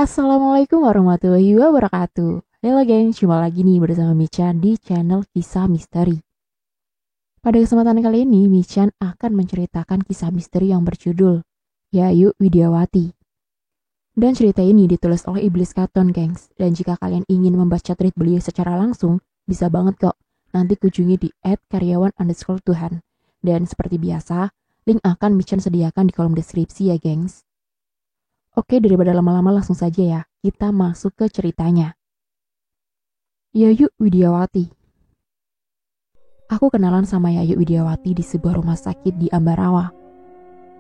Assalamualaikum warahmatullahi wabarakatuh. Halo geng, jumpa lagi nih bersama Michan di channel Kisah Misteri. Pada kesempatan kali ini, Michan akan menceritakan kisah misteri yang berjudul Yayu Widiawati. Dan cerita ini ditulis oleh Iblis Katon, gengs. Dan jika kalian ingin membaca tweet beliau secara langsung, bisa banget kok. Nanti kunjungi di @karyawan_Tuhan. Dan seperti biasa, link akan Michan sediakan di kolom deskripsi ya, gengs. Oke, daripada lama-lama langsung saja ya, kita masuk ke ceritanya. Yayu Widiawati. Aku kenalan sama Yayu Widiawati di sebuah rumah sakit di Ambarawa.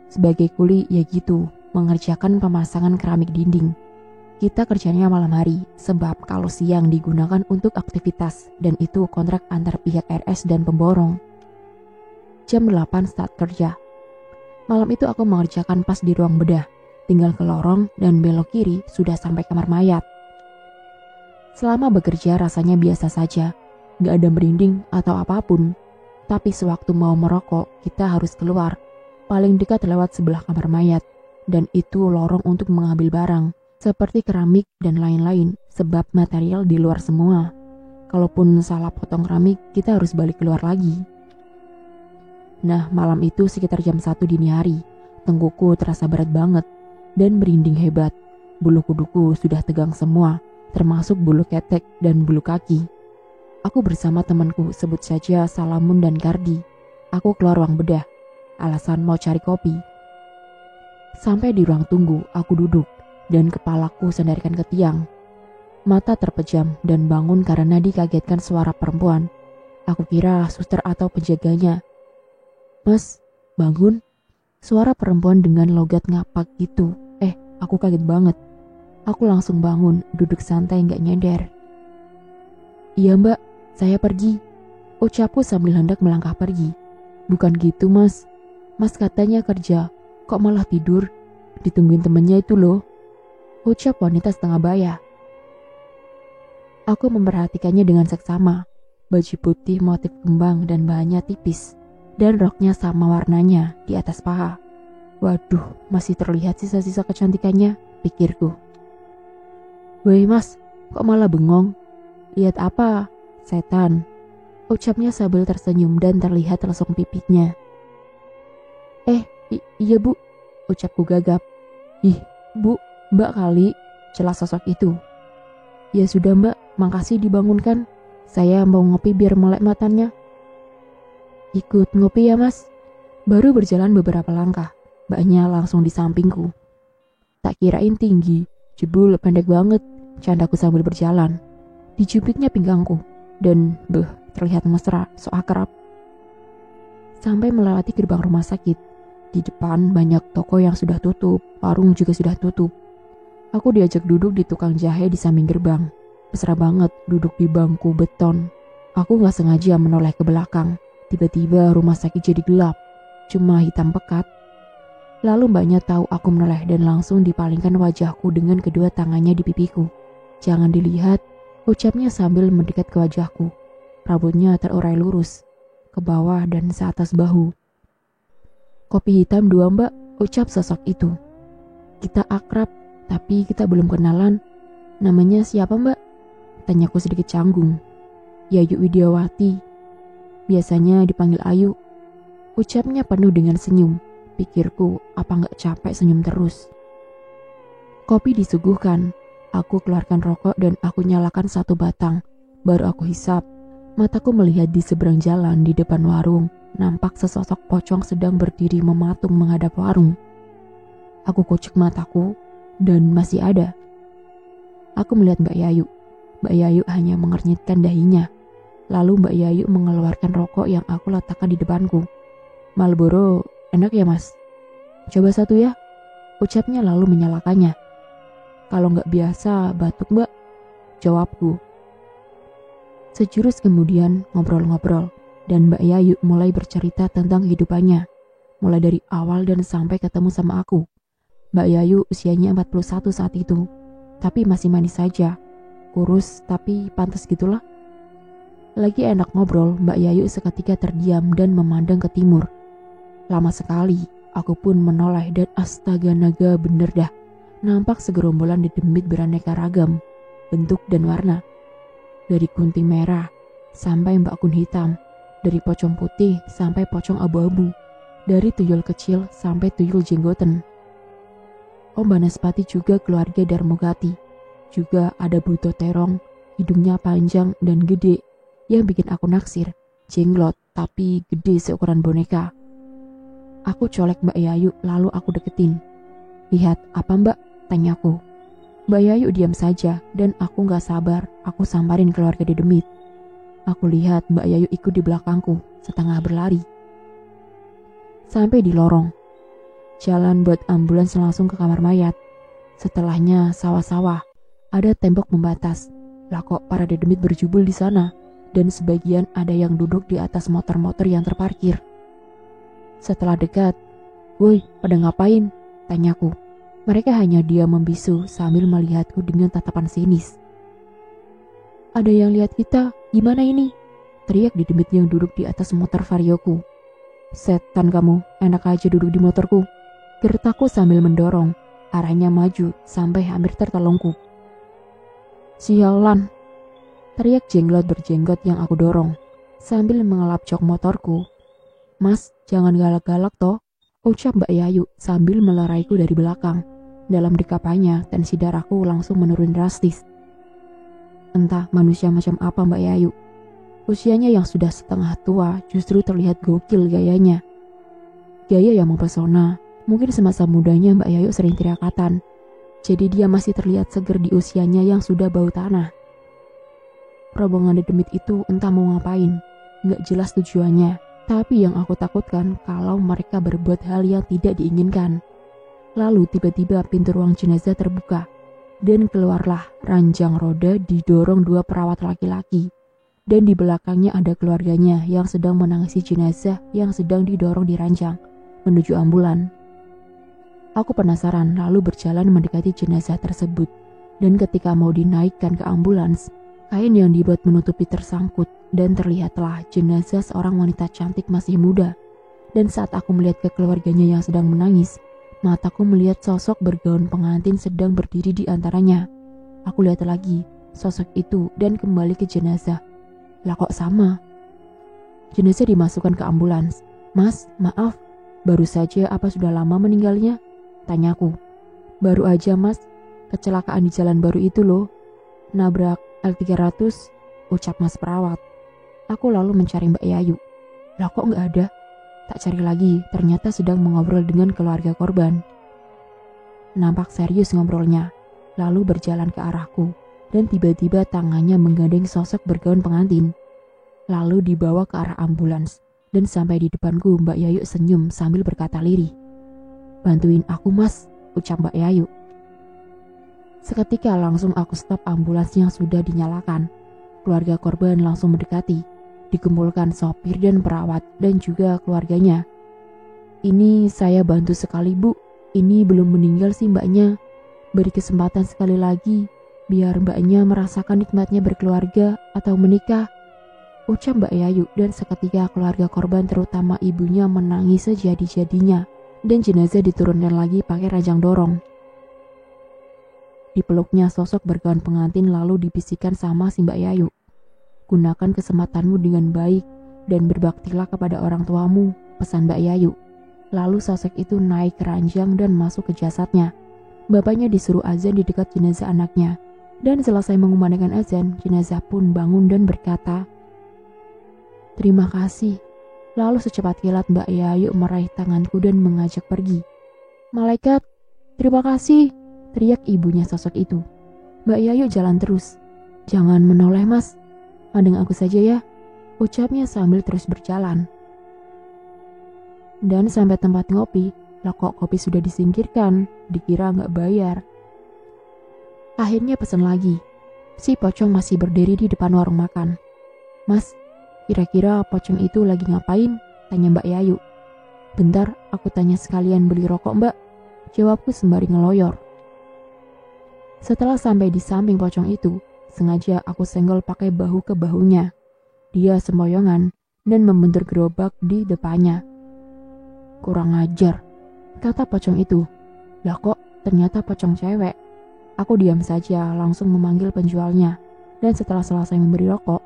Sebagai kuli ya gitu, mengerjakan pemasangan keramik dinding. Kita kerjanya malam hari, sebab kalau siang digunakan untuk aktivitas, dan itu kontrak antar pihak RS dan pemborong. Jam 8 start kerja. Malam itu aku mengerjakan pas di ruang bedah. Tinggal ke lorong dan belok kiri sudah sampai kamar mayat. Selama bekerja rasanya biasa saja, gak ada merinding atau apapun. Tapi sewaktu mau merokok, kita harus keluar. Paling dekat lewat sebelah kamar mayat. Dan itu lorong untuk mengambil barang, seperti keramik dan lain-lain, sebab material di luar semua. Kalaupun salah potong keramik, kita harus balik keluar lagi. Nah, malam itu sekitar jam 1 dini hari. Tengkuku terasa berat banget. Dan merinding hebat. Bulu kuduku sudah tegang semua, termasuk bulu ketek dan bulu kaki. Aku bersama temanku, sebut saja Salamun dan Kardi. Aku keluar ruang bedah, alasan mau cari kopi. Sampai di ruang tunggu, aku duduk, dan kepalaku sandarkan ke tiang. Mata terpejam dan bangun karena dikagetkan suara perempuan. Aku kira suster atau penjaganya. "Mas, bangun." Suara perempuan dengan logat ngapak gitu. Aku kaget banget. Aku langsung bangun, duduk santai gak nyadar. "Iya mbak, saya pergi," ucapku sambil hendak melangkah pergi. "Bukan gitu mas. Mas katanya kerja, kok malah tidur? Ditungguin temennya itu loh," ucap wanita setengah baya. Aku memperhatikannya dengan seksama. Baju putih motif kembang dan bahannya tipis. Dan roknya sama warnanya di atas paha. Waduh, masih terlihat sisa-sisa kecantikannya, pikirku. "Woi mas, kok malah bengong? Lihat apa? Setan," ucapnya sambil tersenyum dan terlihat lesung pipinya. Iya bu," ucapku gagap. "Ih, bu, mbak kali," celah sosok itu. "Ya sudah mbak, makasih dibangunkan. Saya mau ngopi biar melek matanya." "Ikut ngopi ya mas." Baru berjalan beberapa langkah, mbaknya langsung di sampingku. Tak kirain tinggi, jebul pendek banget, candaku sambil berjalan. Dijubitnya pinggangku, dan terlihat mesra, so akrab. Sampai melewati gerbang rumah sakit. Di depan banyak toko yang sudah tutup, warung juga sudah tutup. Aku diajak duduk di tukang jahe di samping gerbang. Mesra banget duduk di bangku beton. Aku gak sengaja menoleh ke belakang. Tiba-tiba rumah sakit jadi gelap, cuma hitam pekat. Lalu mbaknya tahu aku menoleh dan langsung dipalingkan wajahku dengan kedua tangannya di pipiku. "Jangan dilihat," ucapnya sambil mendekat ke wajahku. Rambutnya terurai lurus, ke bawah dan seatas bahu. "Kopi hitam 2 mbak," ucap sosok itu. "Kita akrab, tapi kita belum kenalan. Namanya siapa mbak?" Tanyaku sedikit canggung. "Yayu Widiawati. Biasanya dipanggil Ayu," ucapnya penuh dengan senyum. Pikirku, apa gak capek senyum terus. Kopi disuguhkan. Aku keluarkan rokok dan aku nyalakan 1 batang. Baru aku hisap. Mataku melihat di seberang jalan di depan warung. Nampak sesosok pocong sedang berdiri mematung menghadap warung. Aku kucek mataku dan masih ada. Aku melihat Mbak Yayu. Mbak Yayu hanya mengernyitkan dahinya. Lalu Mbak Yayu mengeluarkan rokok yang aku letakkan di depanku. "Marlboro enak ya mas? Coba 1 ya," ucapnya lalu menyalakannya. "Kalau nggak biasa batuk mbak," jawabku. Sejurus kemudian ngobrol-ngobrol dan Mbak Yayu mulai bercerita tentang kehidupannya. Mulai dari awal dan sampai ketemu sama aku. Mbak Yayu usianya 41 saat itu, tapi masih manis saja. Kurus tapi pantas gitulah. Lagi enak ngobrol, Mbak Yayu seketika terdiam dan memandang ke timur. Lama sekali, aku pun menoleh dan astaga naga bener dah. nampak segerombolan dedemit beraneka ragam, bentuk dan warna. Dari kunti merah sampai mbak kun hitam, dari pocong putih sampai pocong abu-abu, dari tuyul kecil sampai tuyul jenggoten. Om Banaspati juga keluarga Darmogati. Juga ada Buto Terong, hidungnya panjang dan gede, yang bikin aku naksir, jenglot tapi gede seukuran boneka. Aku colek Mbak Yayu lalu aku deketin. Lihat apa Mbak? Tanyaku. Mbak Yayu diam saja dan aku gak sabar, aku samperin keluarga dedemit. Aku lihat Mbak Yayu ikut di belakangku, setengah berlari. Sampai di lorong. Jalan buat ambulans langsung ke kamar mayat. Setelahnya sawah-sawah. Ada tembok membatas. Lah kok para dedemit berjubel di sana. Dan sebagian ada yang duduk di atas motor-motor yang terparkir. Setelah dekat, "Woi, pada ngapain?" tanyaku. Mereka hanya diam membisu sambil melihatku dengan tatapan sinis. "Ada yang lihat kita, gimana ini?" teriak dedemit yang duduk di atas motor varioku. "Setan kamu, enak aja duduk di motorku," gertakku sambil mendorong. Arahnya maju sampai hampir tertelungkup. "Sialan," teriak jenglot berjenggot yang aku dorong sambil mengelap jok motorku. "Mas, jangan galak-galak toh," ucap Mbak Yayu sambil meleraiku dari belakang. Dalam dekapannya, tensi darahku langsung menurun drastis. Entah manusia macam apa Mbak Yayu. Usianya yang sudah setengah tua justru terlihat gokil gayanya. Gaya yang mempesona. Mungkin semasa mudanya Mbak Yayu sering tirakatan. Jadi dia masih terlihat seger di usianya yang sudah bau tanah. Rombongan dedemit itu entah mau ngapain. Gak jelas tujuannya. Tapi yang aku takutkan kalau mereka berbuat hal yang tidak diinginkan. Lalu tiba-tiba pintu ruang jenazah terbuka. Dan keluarlah ranjang roda didorong dua perawat laki-laki. Dan di belakangnya ada keluarganya yang sedang menangisi jenazah yang sedang didorong di ranjang menuju ambulan. Aku penasaran lalu berjalan mendekati jenazah tersebut. Dan ketika mau dinaikkan ke ambulans, kain yang dibuat menutupi tersangkut dan terlihatlah jenazah seorang wanita cantik masih muda. Dan saat aku melihat ke keluarganya yang sedang menangis, mataku melihat sosok bergaun pengantin sedang berdiri di antaranya. Aku lihat lagi sosok itu dan kembali ke jenazah. Lah kok sama? Jenazah dimasukkan ke ambulans. "Mas, maaf, baru saja apa sudah lama meninggalnya?" tanyaku. "Baru aja Mas, kecelakaan di jalan baru itu loh. Nabrak L300, ucap Mas perawat. Aku lalu mencari Mbak Yayu. Lah kok gak ada? Tak cari lagi, ternyata sedang mengobrol dengan keluarga korban. Nampak serius ngobrolnya, lalu berjalan ke arahku, dan tiba-tiba tangannya menggandeng sosok bergaun pengantin. Lalu dibawa ke arah ambulans, dan sampai di depanku Mbak Yayu senyum sambil berkata lirih. "Bantuin aku Mas," ucap Mbak Yayu. Seketika langsung aku stop ambulans yang sudah dinyalakan. Keluarga korban langsung mendekati, dikumpulkan sopir dan perawat dan juga keluarganya. "Ini saya bantu sekali Bu, ini belum meninggal sih mbaknya. Beri kesempatan sekali lagi, biar mbaknya merasakan nikmatnya berkeluarga atau menikah," ucap Mbak Yayu, dan seketika keluarga korban terutama ibunya menangis sejadi-jadinya dan jenazah diturunkan lagi pakai ranjang dorong. Dipeluknya sosok bergaun pengantin lalu dibisikkan sama si Mbak Yayu. "Gunakan kesempatanmu dengan baik dan berbaktilah kepada orang tuamu," pesan Mbak Yayu. Lalu sosok itu naik ke ranjang dan masuk ke jasadnya. Bapaknya disuruh azan di dekat jenazah anaknya. Dan selesai mengumandangkan azan, jenazah pun bangun dan berkata, "Terima kasih." Lalu secepat kilat Mbak Yayu meraih tanganku dan mengajak pergi. "Malaikat, terima kasih," teriak ibunya sosok itu. Mbak Yayu jalan terus. "Jangan menoleh Mas, pandang aku saja ya," ucapnya sambil terus berjalan. Dan sampai tempat ngopi, lah kok kopi sudah disingkirkan, dikira nggak bayar. Akhirnya pesan lagi. Si pocong masih berdiri di depan warung makan. "Mas, kira-kira pocong itu lagi ngapain?" tanya Mbak Yayu. "Bentar, aku tanya sekalian beli rokok Mbak," jawabku sembari ngeloyor. Setelah sampai di samping pocong itu, sengaja aku senggol pakai bahu ke bahunya. Dia sempoyongan dan membentur gerobak di depannya. "Kurang ajar," kata pocong itu. "Lah kok ternyata pocong cewek. Aku diam saja, langsung memanggil penjualnya. Dan setelah selesai memberi rokok,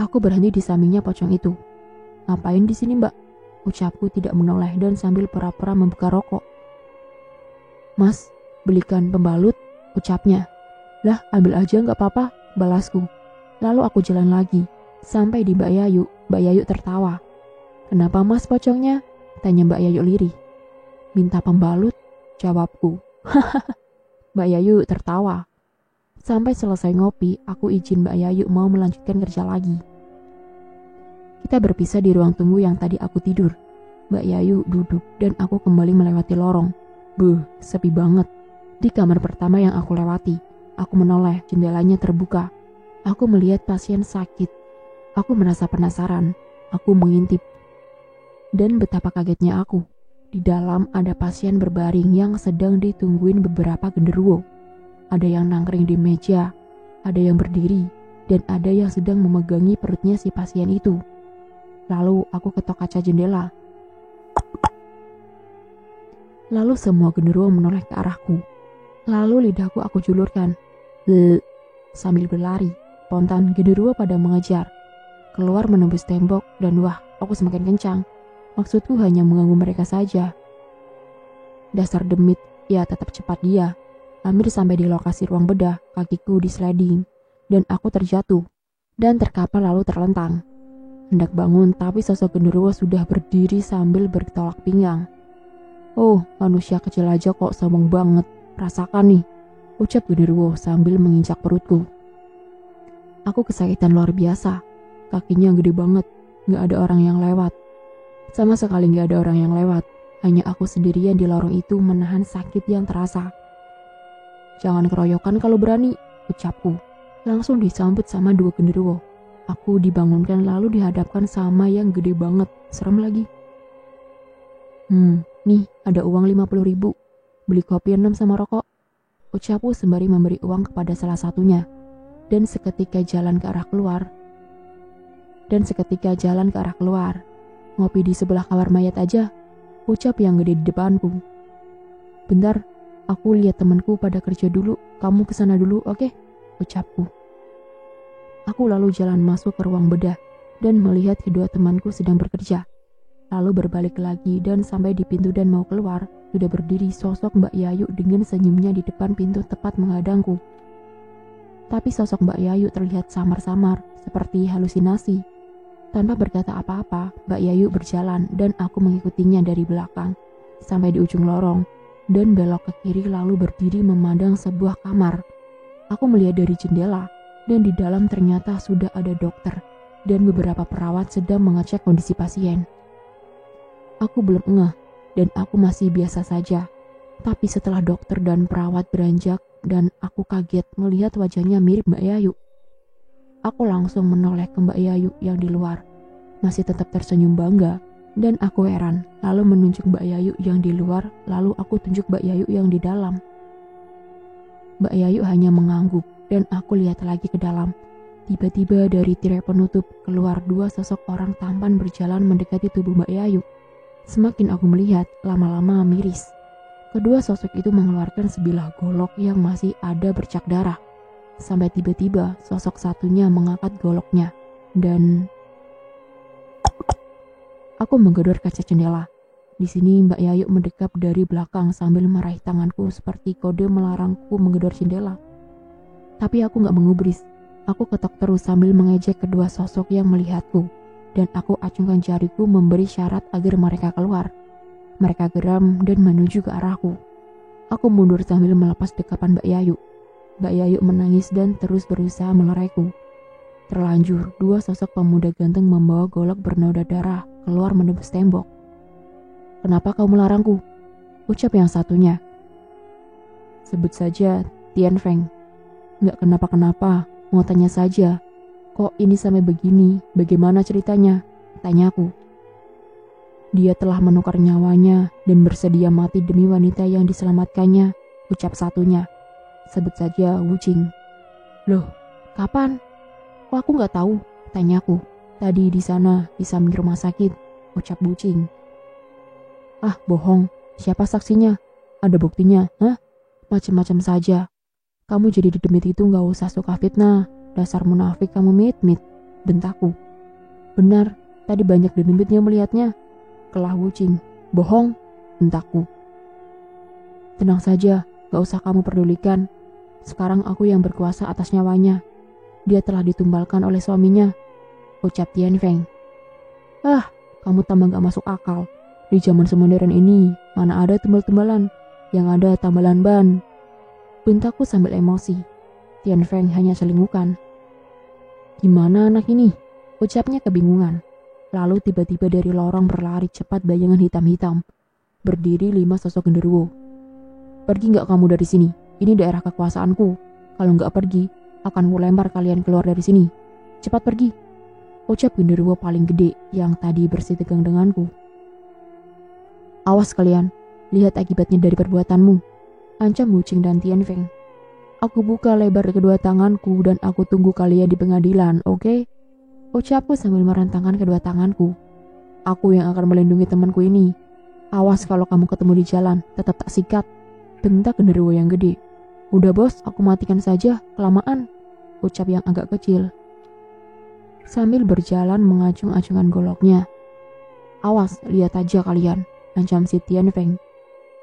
aku berhenti di sampingnya pocong itu. "Ngapain di sini, Mbak?" ucapku tidak menoleh dan sambil pura-pura membuka rokok. "Mas, belikan pembalut," ucapnya. "Lah, ambil aja nggak apa-apa," balasku. Lalu aku jalan lagi, sampai di Mbak Yayu. Mbak Yayu tertawa. "Kenapa Mas pocongnya?" tanya Mbak Yayu lirih. "Minta pembalut," jawabku. Mbak Yayu tertawa. Sampai selesai ngopi, aku izin Mbak Yayu mau melanjutkan kerja lagi. Kita berpisah di ruang tunggu yang tadi aku tidur. Mbak Yayu duduk dan aku kembali melewati lorong. Sepi banget. Di kamar pertama yang aku lewati, aku menoleh, jendelanya terbuka. Aku melihat pasien sakit. Aku merasa penasaran. Aku mengintip. Dan betapa kagetnya aku. Di dalam ada pasien berbaring yang sedang ditungguin beberapa genderuwo. Ada yang nangkring di meja, ada yang berdiri, dan ada yang sedang memegangi perutnya si pasien itu. Lalu aku ketok kaca jendela. Lalu semua genderuwo menoleh ke arahku. Lalu lidahku aku julurkan. Sambil berlari, spontan genderuwo pada mengejar. Keluar menembus tembok dan wah, aku semakin kencang. Maksudku hanya mengganggu mereka saja. Dasar demit, ya tetap cepat dia. Hampir sampai di lokasi ruang bedah, kakiku di sliding, dan aku terjatuh, dan terkapar lalu terlentang. Hendak bangun, tapi sosok genderuwo sudah berdiri sambil bertolak pinggang. "Oh, manusia kecil aja kok sombong banget, rasakan nih," ucap genderuwo sambil menginjak perutku. Aku kesakitan luar biasa, kakinya gede banget, gak ada orang yang lewat. Sama sekali gak ada orang yang lewat, hanya aku sendirian di lorong itu menahan sakit yang terasa. "Jangan keroyokan kalau berani," ucapku. Langsung disambut sama dua genderuwo. Aku dibangunkan lalu dihadapkan sama yang gede banget, serem lagi. Nih ada uang 50.000, beli kopi 6 sama rokok," ucapku sembari memberi uang kepada salah satunya. Dan seketika jalan ke arah keluar. "Ngopi di sebelah kamar mayat aja," ucap yang gede di depanku. "Bentar, aku lihat temanku pada kerja dulu, kamu kesana dulu, oke?" ucapku. Aku lalu jalan masuk ke ruang bedah dan melihat kedua temanku sedang bekerja. Lalu berbalik lagi dan sampai di pintu dan mau keluar, sudah berdiri sosok Mbak Yayu dengan senyumnya di depan pintu tepat menghadangku. Tapi sosok Mbak Yayu terlihat samar-samar, seperti halusinasi. Tanpa berkata apa-apa, Mbak Yayu berjalan dan aku mengikutinya dari belakang, sampai di ujung lorong, dan belok ke kiri lalu berdiri memandang sebuah kamar. Aku melihat dari jendela, dan di dalam ternyata sudah ada dokter, dan beberapa perawat sedang mengecek kondisi pasien. Aku belum ngeh, dan aku masih biasa saja. Tapi setelah dokter dan perawat beranjak, dan aku kaget melihat wajahnya mirip Mbak Yayu. Aku langsung menoleh ke Mbak Yayu yang di luar. Masih tetap tersenyum bangga. Dan aku heran. Lalu menunjuk Mbak Yayu yang di luar. Lalu aku tunjuk Mbak Yayu yang di dalam. Mbak Yayu hanya mengangguk. Dan aku lihat lagi ke dalam. Tiba-tiba dari tirai penutup keluar dua sosok orang tampan berjalan mendekati tubuh Mbak Yayu. Semakin aku melihat, lama-lama miris. Kedua sosok itu mengeluarkan sebilah golok yang masih ada bercak darah. Sampai tiba-tiba sosok satunya mengangkat goloknya. Dan aku menggedor kaca jendela. Di sini Mbak Yayu mendekap dari belakang sambil meraih tanganku seperti kode melarangku menggedor jendela. Tapi aku gak mengubris. Aku ketok terus sambil mengejek kedua sosok yang melihatku. Dan aku acungkan jariku memberi syarat agar mereka keluar. Mereka geram dan menuju ke arahku. Aku mundur sambil melepas dekapan Mbak Yayu. Mbak Yayu menangis dan terus berusaha meleraiku. Terlanjur, dua sosok pemuda ganteng membawa golok bernoda darah keluar menembus tembok. "Kenapa kau melarangku?" ucap yang satunya. "Sebut saja Tian Feng." "Nggak kenapa-kenapa, mau tanya saja. Kok ini sampai begini, bagaimana ceritanya?" tanyaku. "Dia telah menukar nyawanya dan bersedia mati demi wanita yang diselamatkannya," ucap satunya. "Sebut saja Wu Jing." "Loh, kapan? Kok aku nggak tahu?" tanyaku. "Tadi di sana, di samping rumah sakit," ucap Wu Jing. "Ah, bohong. Siapa saksinya? Ada buktinya, hah? Macam-macam saja. Kamu jadi di demit itu gak usah suka fitnah. Dasar munafik kamu mit, bentakku. Benar, tadi banyak di demit yang melihatnya. Kelah wucing, bohong, bentakku. Tenang saja, gak usah kamu pedulikan. Sekarang aku yang berkuasa atas nyawanya. Dia telah ditumbalkan oleh suaminya, ucap Tian Feng. Ah, kamu tambah gak masuk akal. Di zaman semodern ini, mana ada tumbal-tumbalan, yang ada tambalan ban. Bentakku sambil emosi. Tian Feng hanya selingukan. Gimana anak ini? Ucapnya kebingungan. Lalu tiba-tiba dari lorong berlari cepat bayangan hitam-hitam. Berdiri 5 sosok genderuwo. Pergi gak kamu dari sini? Ini daerah kekuasaanku. Kalau gak pergi, akan kulempar kalian keluar dari sini. Cepat pergi. Ucap genderuwo paling gede yang tadi bersitegang denganku. Awas kalian, lihat akibatnya dari perbuatanmu. Ancam Wucing dan Tian Feng. Aku buka lebar kedua tanganku dan aku tunggu kalian di pengadilan, oke? Ucapku sambil merentangkan kedua tanganku. Aku yang akan melindungi temanku ini. Awas kalau kamu ketemu di jalan, tetap tak sikat. Bentak genderuwo yang gede. Udah bos, aku matikan saja, kelamaan. Ucap yang agak kecil. Sambil berjalan mengacung-acungkan goloknya. Awas, lihat aja kalian, ancam si Tian Feng.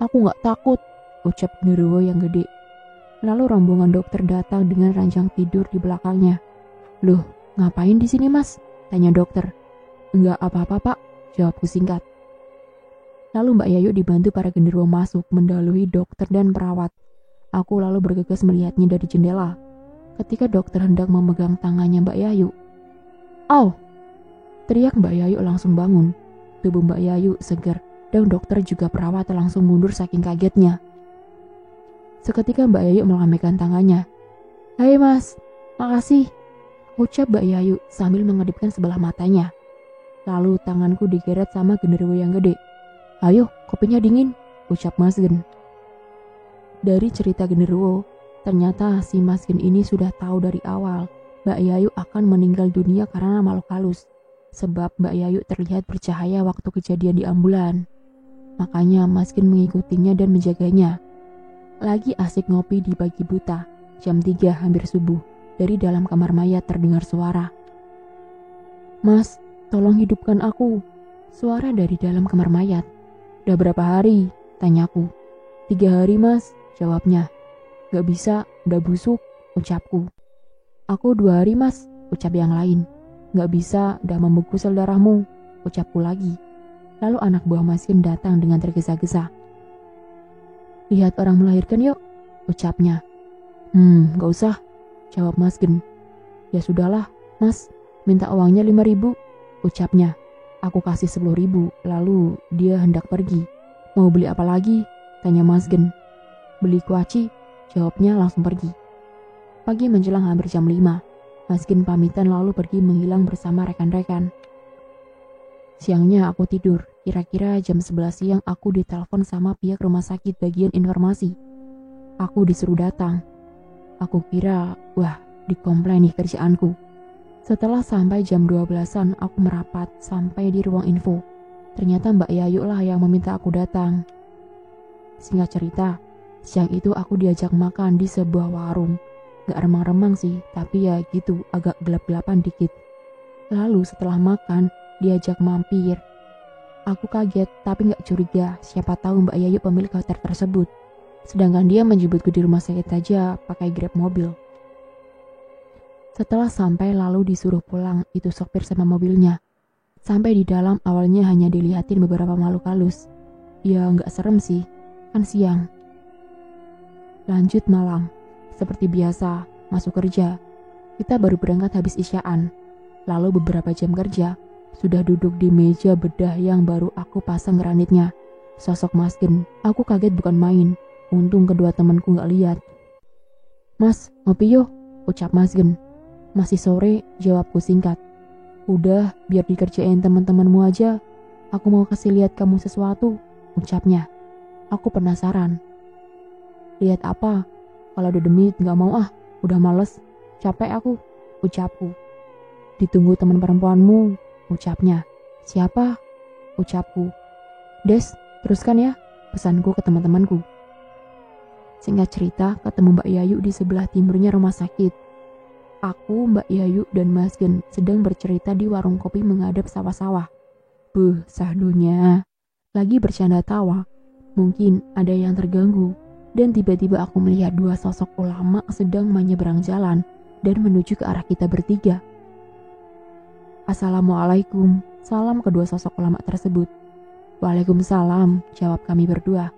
Aku gak takut, ucap genderuwo yang gede. Lalu rombongan dokter datang dengan ranjang tidur di belakangnya. Loh, ngapain di sini mas? Tanya dokter. Enggak apa-apa pak, jawabku singkat. Lalu Mbak Yayu dibantu para genderuwo masuk mendahului dokter dan perawat. Aku lalu bergegas melihatnya dari jendela. Ketika dokter hendak memegang tangannya Mbak Yayu. Au! Teriak Mbak Yayu langsung bangun. Tubuh Mbak Yayu segar dan dokter juga perawat langsung mundur saking kagetnya. Seketika Mbak Yayu melambaikan tangannya. Hai mas, makasih, ucap Mbak Yayu sambil mengedipkan sebelah matanya. Lalu tanganku digeret sama genderuwo yang gede. Ayo, kopinya dingin, ucap Mas Gen. Dari cerita genderuwo, ternyata si Mas Gen ini sudah tahu dari awal Mbak Yayu akan meninggal dunia karena makhluk halus. Sebab Mbak Yayu terlihat bercahaya waktu kejadian di ambulan. Makanya Mas Gen mengikutinya dan menjaganya. Lagi asik ngopi di pagi buta, jam 3 hampir subuh. Dari dalam kamar mayat terdengar suara. Mas, tolong hidupkan aku. Suara dari dalam kamar mayat. Udah berapa hari? Tanyaku. 3 hari mas, jawabnya. Gak bisa, udah busuk, ucapku. Aku 2 hari mas, ucap yang lain. Gak bisa, udah membeku sel darahmu, ucapku lagi. Lalu anak buah Mas Gen datang dengan tergesa-gesa. Lihat orang melahirkan yuk, ucapnya. Gak usah, jawab Mas Gen. Ya sudahlah, mas, minta uangnya 5.000, ucapnya. Aku kasih 10.000, lalu dia hendak pergi. Mau beli apa lagi? Tanya Mas Gen. Beli kuaci, jawabnya langsung pergi. Pagi menjelang hampir jam 5, Mas Gen pamitan lalu pergi menghilang bersama rekan-rekan. Siangnya aku tidur, kira-kira jam 11 siang aku ditelepon sama pihak rumah sakit bagian informasi. Aku disuruh datang. Aku kira, wah, dikomplain nih kerjaanku. Setelah sampai jam 12-an, aku merapat sampai di ruang info. Ternyata Mbak Yayu lah yang meminta aku datang. Singkat cerita, siang itu aku diajak makan di sebuah warung. Gak remang-remang sih, tapi ya gitu, agak gelap-gelapan dikit. Lalu setelah makan, diajak mampir. Aku kaget, tapi gak curiga siapa tahu Mbak Yayu pemilik hotel tersebut. Sedangkan dia menjemputku di rumah sakit aja pakai Grab mobil. Setelah sampai lalu disuruh pulang itu sopir sama mobilnya. Sampai di dalam awalnya hanya dilihatin beberapa makhluk halus. Ya gak serem sih, kan siang. Lanjut malam, seperti biasa, masuk kerja. Kita baru berangkat habis isyaan. Lalu beberapa jam kerja, sudah duduk di meja bedah yang baru aku pasang granitnya. Sosok Mas Gen, aku kaget bukan main. Untung kedua temanku gak lihat. Mas, ngopi yuk, ucap Mas Gen. Masih sore, jawabku singkat. Udah, biar dikerjain teman-temanmu aja. Aku mau kasih lihat kamu sesuatu, ucapnya. Aku penasaran. Lihat apa? Kalau udah demit gak mau ah, udah males. Capek aku, ucapku. Ditunggu teman perempuanmu, ucapnya. Siapa? Ucapku. Des, teruskan ya, pesanku ke teman-temanku. Singkat cerita, ketemu Mbak Yayu di sebelah timurnya rumah sakit. Aku, Mbak Yayu, dan Mas Gen sedang bercerita di warung kopi menghadap sawah-sawah. Sahdunya. Lagi bercanda tawa. Mungkin ada yang terganggu. Dan tiba-tiba aku melihat dua sosok ulama sedang menyeberang jalan dan menuju ke arah kita bertiga. Assalamualaikum, salam kedua sosok ulama tersebut. Waalaikumsalam, jawab kami berdua.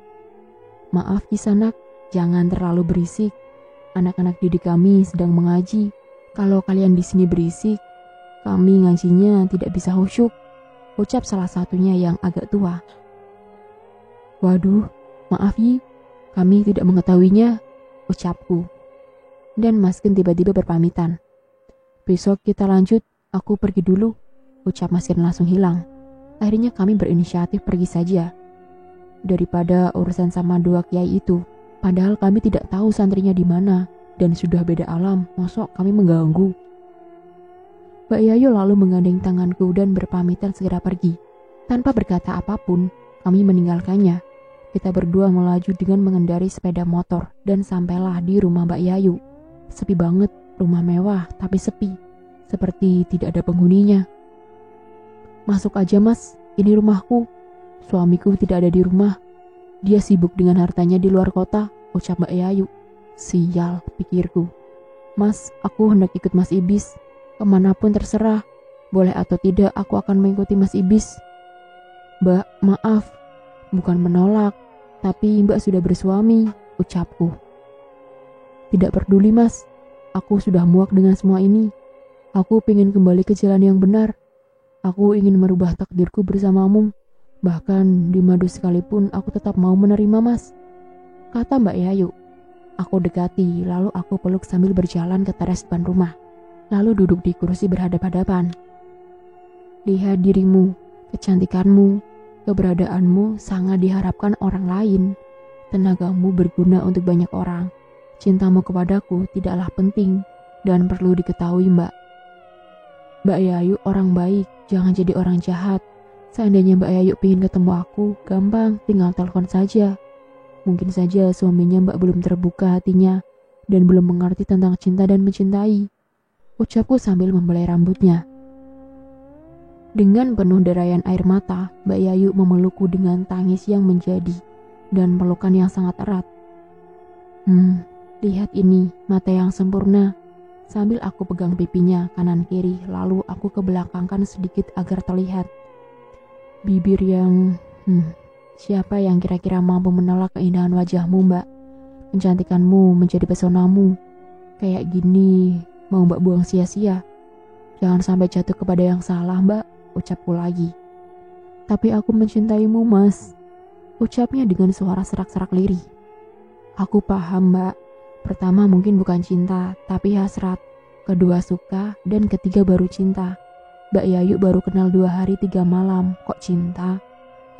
Maaf Kisanak, jangan terlalu berisik. Anak-anak didik kami sedang mengaji. Kalau kalian di sini berisik, kami ngajinya tidak bisa khusyuk, ucap salah satunya yang agak tua. Waduh, maaf Yi, kami tidak mengetahuinya, ucapku. Dan Mas Gen tiba-tiba berpamitan. Besok kita lanjut, aku pergi dulu, ucap Mas Gen langsung hilang. Akhirnya kami berinisiatif pergi saja. Daripada urusan sama dua kiai itu, padahal kami tidak tahu santrinya di mana dan sudah beda alam, mosok kami mengganggu. Mbak Yayu lalu menggandeng tanganku dan berpamitan segera pergi. Tanpa berkata apapun, kami meninggalkannya. Kita berdua melaju dengan mengendari sepeda motor dan sampailah di rumah Mbak Yayu. Sepi banget, rumah mewah tapi sepi, seperti tidak ada penghuninya. Masuk aja Mas, ini rumahku. Suamiku tidak ada di rumah. Dia sibuk dengan hartanya di luar kota, ucap Mbak Yayu. Sial, pikirku. Mas, aku hendak ikut Mas Ibis. Kemanapun terserah. Boleh atau tidak, aku akan mengikuti Mas Ibis. Mbak, maaf. Bukan menolak, tapi Mbak sudah bersuami, ucapku. Tidak peduli Mas, aku sudah muak dengan semua ini. Aku ingin kembali ke jalan yang benar. Aku ingin merubah takdirku bersamamu. Bahkan di madu sekalipun aku tetap mau menerima Mas, kata Mbak Yayu. Aku dekati, lalu aku peluk sambil berjalan ke teras depan rumah. Lalu duduk di kursi berhadap-hadapan. Lihat dirimu, kecantikanmu, keberadaanmu sangat diharapkan orang lain. Tenagamu berguna untuk banyak orang. Cintamu kepadaku tidaklah penting dan perlu diketahui Mbak. Mbak Yayu orang baik, jangan jadi orang jahat. Seandainya Mbak Yayu ingin ketemu aku, gampang, tinggal telepon saja. Mungkin saja suaminya Mbak belum terbuka hatinya dan belum mengerti tentang cinta dan mencintai, ucapku sambil membelai rambutnya. Dengan penuh derayan air mata, Mbak Yayu memelukku dengan tangis yang menjadi dan pelukan yang sangat erat. Lihat ini, mata yang sempurna. Sambil aku pegang pipinya kanan kiri, lalu aku kebelakangkan sedikit agar terlihat. Bibir yang... siapa yang kira-kira mampu menolak keindahan wajahmu, Mbak? Kecantikanmu menjadi pesonamu. Kayak gini, mau Mbak buang sia-sia? Jangan sampai jatuh kepada yang salah, Mbak, ucapku lagi. Tapi aku mencintaimu, Mas, ucapnya dengan suara serak-serak lirih. Aku paham, Mbak. Pertama mungkin bukan cinta, tapi hasrat. Kedua suka, dan ketiga baru cinta. Mbak Yayu baru kenal 2 hari 3 malam, kok cinta?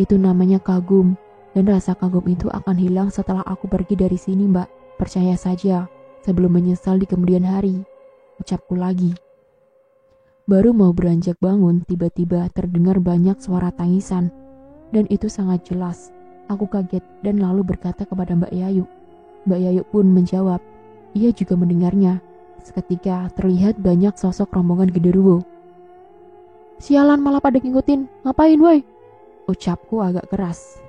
Itu namanya kagum, dan rasa kagum itu akan hilang setelah aku pergi dari sini, Mbak. Percaya saja, sebelum menyesal di kemudian hari, ucapku lagi. Baru mau beranjak bangun, tiba-tiba terdengar banyak suara tangisan, dan itu sangat jelas. Aku kaget dan lalu berkata kepada Mbak Yayu. Mbak Yayu pun menjawab, ia juga mendengarnya. Seketika terlihat banyak sosok rombongan genderuwo. Sialan, malah pada ngikutin, ngapain woi? Ucapku agak keras.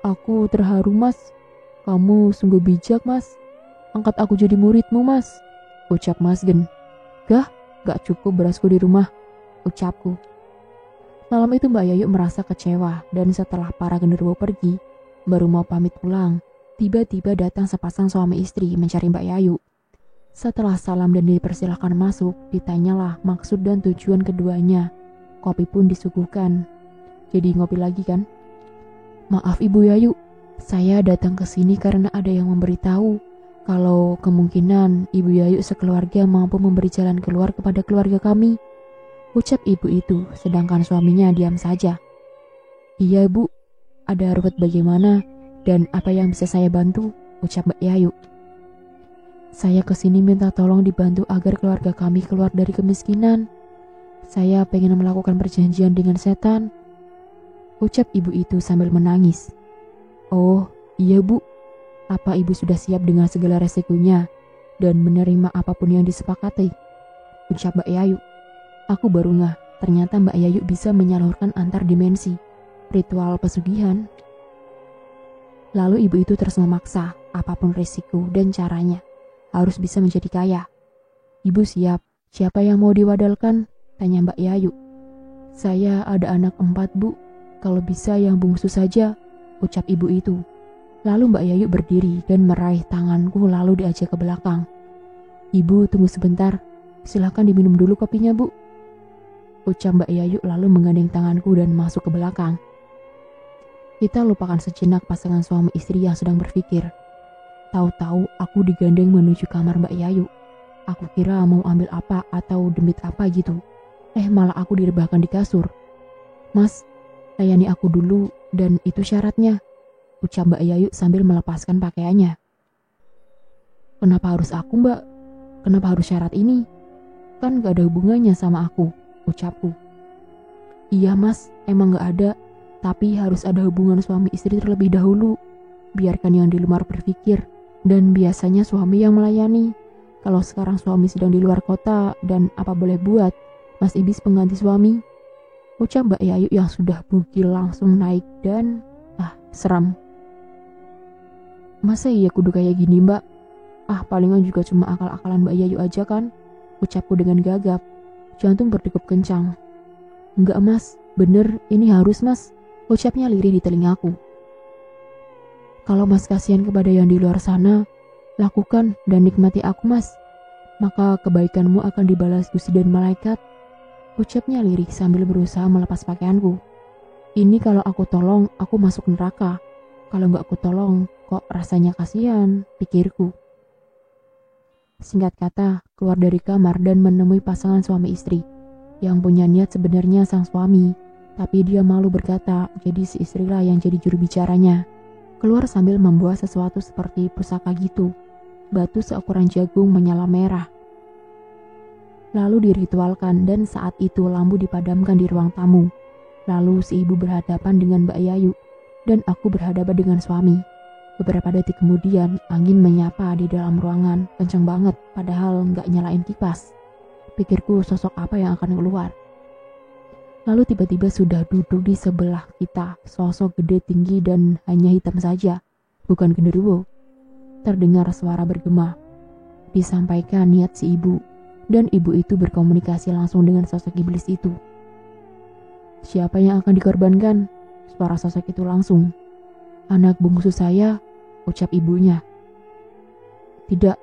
Aku terharu, Mas. Kamu sungguh bijak, Mas. Angkat aku jadi muridmu, Mas, ucap Mas Gen. Gak cukup berasku di rumah, ucapku. Malam itu Mbak Yayu merasa kecewa, dan setelah para genderuwo pergi, baru mau pamit pulang, tiba-tiba datang sepasang suami istri mencari Mbak Yayu. Setelah salam dan dipersilahkan masuk, ditanyalah maksud dan tujuan keduanya. Kopi pun disuguhkan. Jadi ngopi lagi kan? Maaf Ibu Yayu, saya datang ke sini karena ada yang memberitahu kalau kemungkinan Ibu Yayu sekeluarga mampu memberi jalan keluar kepada keluarga kami, ucap ibu itu, sedangkan suaminya diam saja. Iya Bu, ada ruwet bagaimana dan apa yang bisa saya bantu, ucap Mbak Yayu. Saya kesini minta tolong dibantu agar keluarga kami keluar dari kemiskinan. Saya pengen melakukan perjanjian dengan setan, ucap ibu itu sambil menangis. Oh iya Bu, Apa ibu sudah siap dengan segala resikonya dan menerima apapun yang disepakati? Ucap Mbak Yayu. Aku baru ngeh, ternyata Mbak Yayu bisa menyalurkan antar dimensi, ritual pesugihan. Lalu ibu itu terus memaksa, apapun risiko dan caranya, harus bisa menjadi kaya. Ibu siap, siapa yang mau diwadalkan? Tanya Mbak Yayu. Saya ada anak 4, Bu. Kalau bisa yang bungsu saja, ucap ibu itu. Lalu Mbak Yayu berdiri dan meraih tanganku lalu diajak ke belakang. Ibu, tunggu sebentar. Silahkan diminum dulu kopinya, Bu. Ucap Mbak Yayu lalu menggandeng tanganku dan masuk ke belakang. Kita lupakan sejenak pasangan suami istri yang sedang berpikir. Tahu-tahu aku digandeng menuju kamar Mbak Yayu. Aku kira mau ambil apa atau demit apa gitu. Malah aku direbahkan di kasur. Mas, layani aku dulu dan itu syaratnya, ucap Mbak Yayu sambil melepaskan pakaiannya. Kenapa harus aku, Mbak? Kenapa harus syarat ini? Kan gak ada hubungannya sama aku, ucapku. Iya mas, emang gak ada, tapi harus ada hubungan suami istri terlebih dahulu. Biarkan yang di luar berpikir, dan biasanya suami yang melayani. Kalau sekarang suami sedang di luar kota dan apa boleh buat, Mas Ibis pengganti suami, ucap Mbak Yayu yang sudah bugil langsung naik dan seram. Masa iya kudu kayak gini, Mbak? Palingan juga cuma akal-akalan Mbak Yayu aja kan, ucapku dengan gagap. Jantung berdegup kencang. Enggak mas, bener ini harus mas, ucapnya lirih di telingaku. Kalau mas kasihan kepada yang di luar sana, lakukan dan nikmati aku mas, maka kebaikanmu akan dibalas Gusti dan malaikat, ucapnya lirik sambil berusaha melepas pakaianku. Ini kalau aku tolong, aku masuk neraka. Kalau nggak aku tolong, kok rasanya kasihan, pikirku. Singkat kata, keluar dari kamar dan menemui pasangan suami istri. Yang punya niat sebenarnya sang suami, tapi dia malu berkata, jadi si istrilah yang jadi juru bicaranya. Keluar sambil membawa sesuatu seperti pusaka gitu. Batu seukuran jagung menyala merah. Lalu diritualkan dan saat itu lampu dipadamkan di ruang tamu. Lalu si ibu berhadapan dengan Mbak Yayu dan aku berhadapan dengan suami. Beberapa detik kemudian angin menyapa di dalam ruangan kencang banget padahal nggak nyalain kipas. Pikirku sosok apa yang akan keluar. Lalu tiba-tiba sudah duduk di sebelah kita, sosok gede tinggi dan hanya hitam saja, bukan genderuwo. Terdengar suara bergema. Disampaikan niat si ibu. Dan ibu itu berkomunikasi langsung dengan sosok iblis itu. Siapa yang akan dikorbankan? Suara sosok itu langsung. Anak bungsu saya, ucap ibunya. Tidak,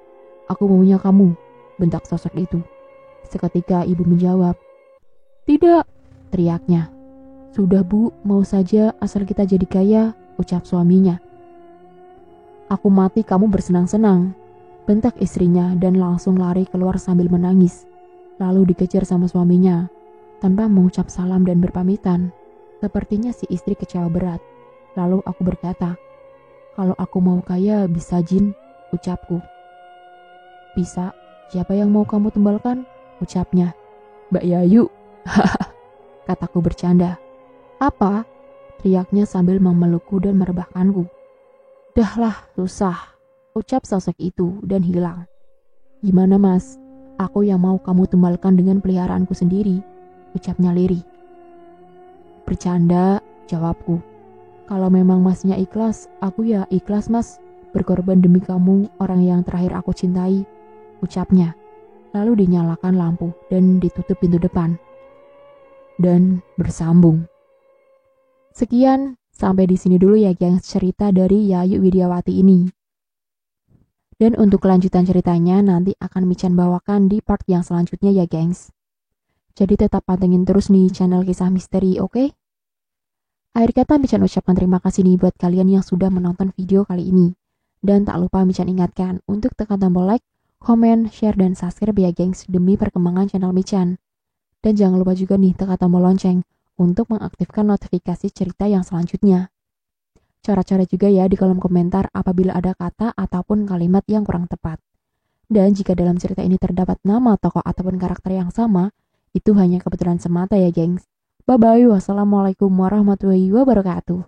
aku maunya kamu, bentak sosok itu. Seketika ibu menjawab. Tidak, teriaknya. Sudah bu, mau saja asal kita jadi kaya, ucap suaminya. Aku mati kamu bersenang-senang, bentak istrinya dan langsung lari keluar sambil menangis. Lalu dikejar sama suaminya, tanpa mengucap salam dan berpamitan. Sepertinya si istri kecewa berat. Lalu aku berkata, kalau aku mau kaya bisa jin, ucapku. Bisa, siapa yang mau kamu tumbalkan? Ucapnya. Mbak Yayu, kataku bercanda. Apa? Teriaknya sambil memelukku dan merebahkanku. Dahlah, susah, ucap sosok itu dan hilang. Gimana mas? Aku yang mau kamu tumbalkan dengan peliharaanku sendiri, ucapnya lirih. Bercanda, jawabku. Kalau memang masnya ikhlas, aku ya ikhlas mas. Berkorban demi kamu, orang yang terakhir aku cintai, ucapnya. Lalu dinyalakan lampu dan ditutup pintu depan. Dan bersambung. Sekian, sampai di sini dulu ya gengs cerita dari Yayu Widiawati ini. Dan untuk kelanjutan ceritanya nanti akan Michan bawakan di part yang selanjutnya ya gengs. Jadi tetap pantengin terus nih channel Kisah Misteri, oke? Akhir kata Michan ucapkan terima kasih nih buat kalian yang sudah menonton video kali ini. Dan tak lupa Michan ingatkan untuk tekan tombol like, komen, share, dan subscribe ya gengs demi perkembangan channel Michan. Dan jangan lupa juga nih tekan tombol lonceng untuk mengaktifkan notifikasi cerita yang selanjutnya. Coret-coret juga ya di kolom komentar apabila ada kata ataupun kalimat yang kurang tepat. Dan jika dalam cerita ini terdapat nama tokoh ataupun karakter yang sama, itu hanya kebetulan semata ya gengs. Bye-bye, wassalamualaikum warahmatullahi wabarakatuh.